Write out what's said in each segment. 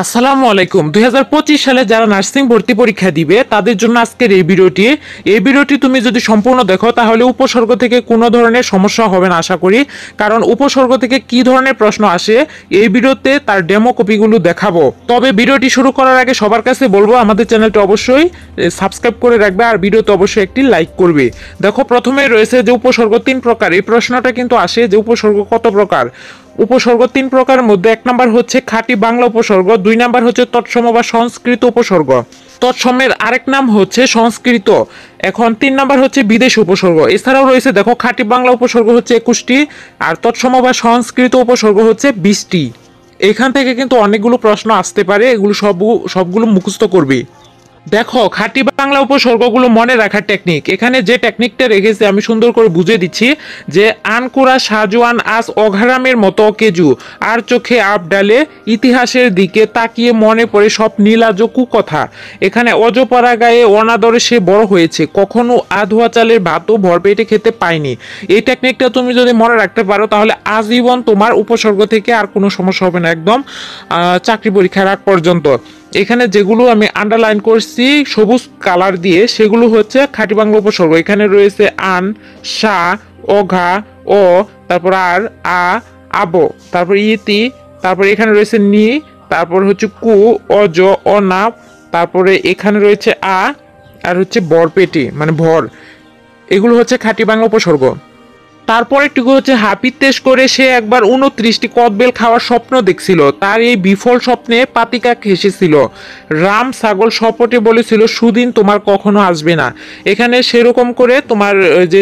আসসালামু আলাইকুম। 2025 সালে যারা নার্সিং ভর্তি পরীক্ষা দিবে তাদের জন্য আজকের এই ভিডিওটি তুমি যদি সম্পূর্ণ দেখো তাহলে উপসর্গ থেকে কোনো ধরনের সমস্যা হবে না আশা করি। কারণ উপসর্গ থেকে কি ধরনের প্রশ্ন আসে এই ভিডিওতে তার ডেমো কপিগুলো দেখাবো। তবে ভিডিওটি শুরু করার আগে সবার কাছে বলবো আমাদের চ্যানেলটি অবশ্যই সাবস্ক্রাইব করে রাখবে আর ভিডিওতে অবশ্যই একটি লাইক করবে। দেখো প্রথমে রয়েছে যে উপসর্গ 3 প্রকার। এই প্রশ্নটা কিন্তু আসে যে উপসর্গ কত প্রকার। উপসর্গ 3 প্রকারের মধ্যে 1 নাম্বার হচ্ছে খাঁটি বাংলা উপসর্গ, 2 নাম্বার হচ্ছে তৎসম বা সংস্কৃত উপসর্গ, তৎসমের আরেক নাম হচ্ছে সংস্কৃত, এখন 3 নাম্বার হচ্ছে বিদেশ উপসর্গ। এছাড়াও রয়েছে দেখো খাঁটি বাংলা উপসর্গ হচ্ছে 21টি আর তৎসম বা সংস্কৃত উপসর্গ হচ্ছে 20টি। এখান থেকে কিন্তু অনেকগুলো প্রশ্ন আসতে পারে, এগুলো সবগুলো মুখস্থ করবে। দেখো খাঁটি বাংলা উপসর্গগুলো মনে রাখার টেকনিক, এখানে যে টেকনিকটা রেখেছে আমি সুন্দর করে বুঝিয়ে দিচ্ছি যে আনকুরা সাজওয়ান আজ অঘারামের মতো কেজু আর চোখে আপ ডালে ইতিহাসের দিকে তাকিয়ে মনে পড়ে সব নীলাজ কুকথা, এখানে অজপাড়া গায়ে অনাদরে সে বড় হয়েছে, কখনো আধোয়া চালের ভাতও ভরপেটে খেতে পায়নি। এই টেকনিকটা তুমি যদি মনে রাখতে পারো তাহলে আজীবন তোমার উপসর্গ থেকে আর কোনো সমস্যা হবে না, একদম চাকরি পরীক্ষার আগ পর্যন্ত। এখানে যেগুলো আমি আন্ডারলাইন করছি সবুজ কালার দিয়ে সেগুলো হচ্ছে খাঁটি বাংলা উপসর্গ। এখানে রয়েছে আন, সা, অঘা, অ, তারপর আর, আ, আবো, তারপর ইতি, তারপর এখানে রয়েছে নি, তারপর হচ্ছে কু, অজ, অনা, তারপরে এখানে রয়েছে আ, আর হচ্ছে বরপেটি মানে ভর। এগুলো হচ্ছে খাঁটি বাংলা উপসর্গ। তারপর একটুকু হচ্ছে হাপিত্তেশ করে সে একবার 29টি কদবেল খাওয়ার স্বপ্ন দেখছিল, তার এই বিফল স্বপ্নে পাতিকা হেসেছিল, রাম ছাগল সপটে বলেছিল সুদিন তোমার কখনো আসবে না। এখানে সেরকম করে তোমার যে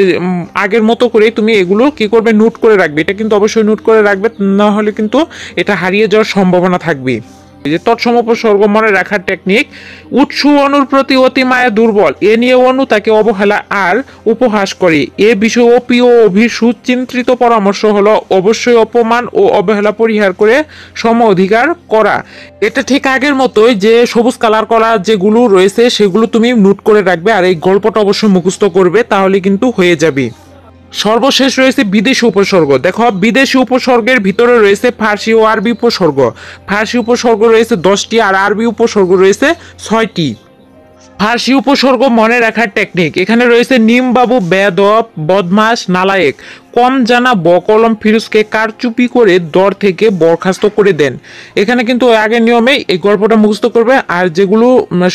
আগের মতো করে তুমি এগুলো কি করবে নোট করে রাখবে, এটা কিন্তু অবশ্যই নোট করে রাখবে, না হলে কিন্তু এটা হারিয়ে যাওয়ার সম্ভাবনা থাকবে। যে তৎসম উপসর্গ মনে রাখার টেকনিক, উৎসু অনুর প্রতি অতি মায়া দুর্বল, এ নিয়ে অনু তাকে অবহেলা আর উপহাস করে, এ বিষয়ে অপি ও অভির সুচিন্তিত পরামর্শ হলো অবশ্যই অপমান ও অবহেলা পরিহার করে সম অধিকার করা। এটা ঠিক আগের মতোই যে সবুজ কালার করা যেগুলো রয়েছে সেগুলো তুমি নোট করে রাখবে আর এই গল্পটা অবশ্যই মুখস্থ করবে, তাহলে কিন্তু হয়ে যাবে। সর্বশেষ রয়েছে বিদেশি উপসর্গ। দেখো বিদেশি উপসর্গের ভিতরে রয়েছে ফার্সি ও আরবি উপসর্গ। ফার্সি উপসর্গ রয়েছে 10টি আর আরবি উপসর্গ রয়েছে 6টি। ফার্সি উপসর্গ মনে রাখার টেকনিক, এখানে রয়েছে নিমবাবু বেদব বদমাস নালায়েক, কম জানা বকলম ফিরোজকে কারচুপি করে দর থেকে বরখাস্ত করে দেন। এখানে কিন্তু আগের নিয়মে এই গল্পটা মুখস্থ করবে আর যেগুলো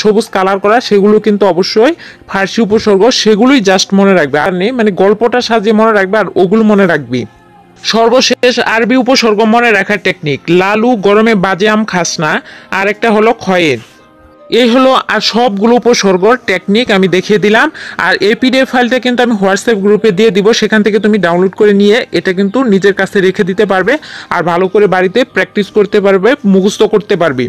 সবুজ কালার করা সেগুলো কিন্তু অবশ্যই ফার্সি উপসর্গ, সেগুলোই জাস্ট মনে রাখবে আর নেই, মানে গল্পটা সাজিয়ে মনে রাখবে আর ওগুলো মনে রাখবি। সর্বশেষ আরবি উপসর্গ মনে রাখার টেকনিক, লালু গরমে বাজে আম খাস না, আর একটা হলো খয়ের। এই হলো আর সবগুলো উপসর্গর টেকনিক আমি দেখিয়ে দিলাম। আর এই পিডিএফ ফাইলটা কিন্তু আমি হোয়াটসঅ্যাপ গ্রুপে দিয়ে দিব, সেখান থেকে তুমি ডাউনলোড করে নিয়ে এটা কিন্তু নিজের কাছে রেখে দিতে পারবে আর ভালো করে বাড়িতে প্র্যাকটিস করতে পারবে, মুখস্থ করতে পারবে।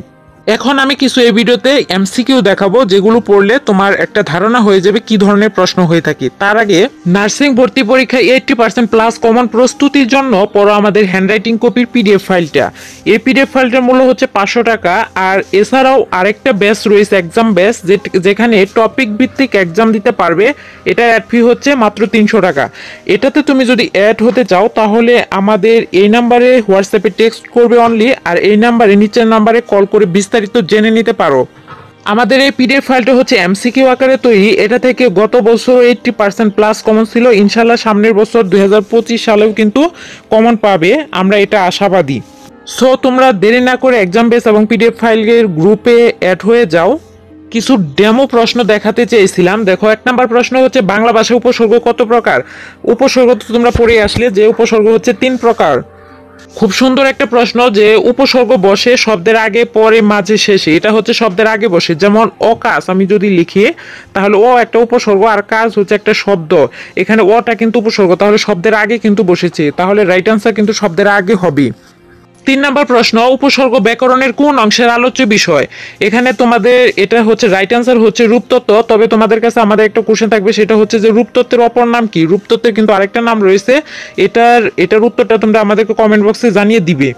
এখন আমি কিছু এই ভিডিওতে এমসিকিউ দেখাবো যেগুলো পড়লে তোমার একটা ধারণা হয়ে যাবে কি ধরনের প্রশ্ন হয়ে থাকে। তার আগে নার্সিং ভর্তি পরীক্ষায় 80% প্লাস কমন প্রস্তুতির জন্য পড়ো আমাদের হ্যান্ডরাইটিং কপির পিডিএফ ফাইলটা। এই পিডিএফ ফাইলটার মূল্য হচ্ছে 500 টাকা। আর এছাড়াও আরেকটা ব্যাচ রয়েছে এক্সাম ব্যাচ, যেখানে টপিক ভিত্তিক এক্সাম দিতে পারবে, এটার অ্যাড ফি হচ্ছে মাত্র 300 টাকা। এটাতে তুমি যদি অ্যাড হতে চাও তাহলে আমাদের এই নাম্বারে হোয়াটসঅ্যাপে টেক্সট করবে অনলি, আর এই নাম্বারে নিচের নাম্বারে কল করে বিস্তারিত জেনে নিতে পারো। আমাদের এই পিডিএফ ফাইলটা হচ্ছে এমসিকিউ আকারে তৈরি, এটা থেকে গত বছর 80% প্লাস কমন ছিল, ইনশাল্লাহ সামনের বছর 2025 সালেও কিন্তু কমন পাবে, আমরা এটা আশাবাদী। সো তোমরা দেরি না করে এক্সাম বেস এবং পিডিএফ ফাইলের গ্রুপে অ্যাড হয়ে যাও। কিছু ডেমো প্রশ্ন দেখাতে চেয়েছিলাম। দেখো 1 নাম্বার প্রশ্ন হচ্ছে বাংলা ভাষায় উপসর্গ কত প্রকার। উপসর্গ তো তোমরা পড়ে আসলে যে উপসর্গ হচ্ছে 3 প্রকার। খুব সুন্দর একটা প্রশ্ন যে উপসর্গ বসে শব্দের আগে পরে মাঝে শেষে, এটা হচ্ছে শব্দের আগে বসে, যেমন অকাজ আমি যদি লিখি তাহলে ও একটা উপসর্গ আর কাজ হচ্ছে একটা শব্দ, এখানে ওটা কিন্তু উপসর্গ, তাহলে শব্দের আগে কিন্তু বসেছে, তাহলে রাইট আনসার কিন্তু শব্দের আগে হবে। 3 নাম্বার প্রশ্ন উপসর্গ ব্যাকরণের কোন অংশের আলোচ্য বিষয়। এখানে তোমাদের এটা হচ্ছে রাইট আনসার হচ্ছে রূপতত্ত্ব, তবে তোমাদের কাছে আমাদের একটা কোশ্চেন থাকবে, সেটা হচ্ছে যে রূপতত্ত্বের অপর নাম কি। রূপতত্ত্বের কিন্তু আরেকটা নাম রয়েছে, এটার উত্তরটা তোমরা আমাদেরকে কমেন্ট বক্সে জানিয়ে দিবে।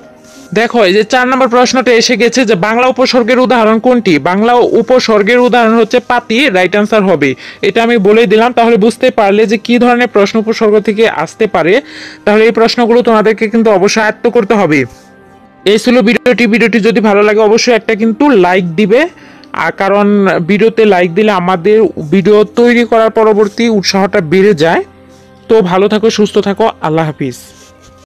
দেখো এই যে 4 নম্বর প্রশ্নটা এসে গেছে যে বাংলা উপসর্গের উদাহরণ কোনটি। বাংলা উপসর্গের উদাহরণ হচ্ছে পাতি, রাইট আনসার হবে। এটা আমি বলে দিলাম, তাহলে বুঝতে পারলে যে কি ধরনের প্রশ্ন উপসর্গ থেকে আসতে পারে। তাহলে এই প্রশ্নগুলো তোমাদেরকে কিন্তু অবশ্যই আয়ত্ত করতে হবে। এই ছিল ভিডিওটি যদি ভালো লাগে অবশ্যই একটা কিন্তু লাইক দিবে, আর কারণ ভিডিওতে লাইক দিলে আমাদের ভিডিও তৈরি করার পরবর্তী উৎসাহটা বেড়ে যায়। তো ভালো থাকো, সুস্থ থাকো, আল্লাহ হাফিজ।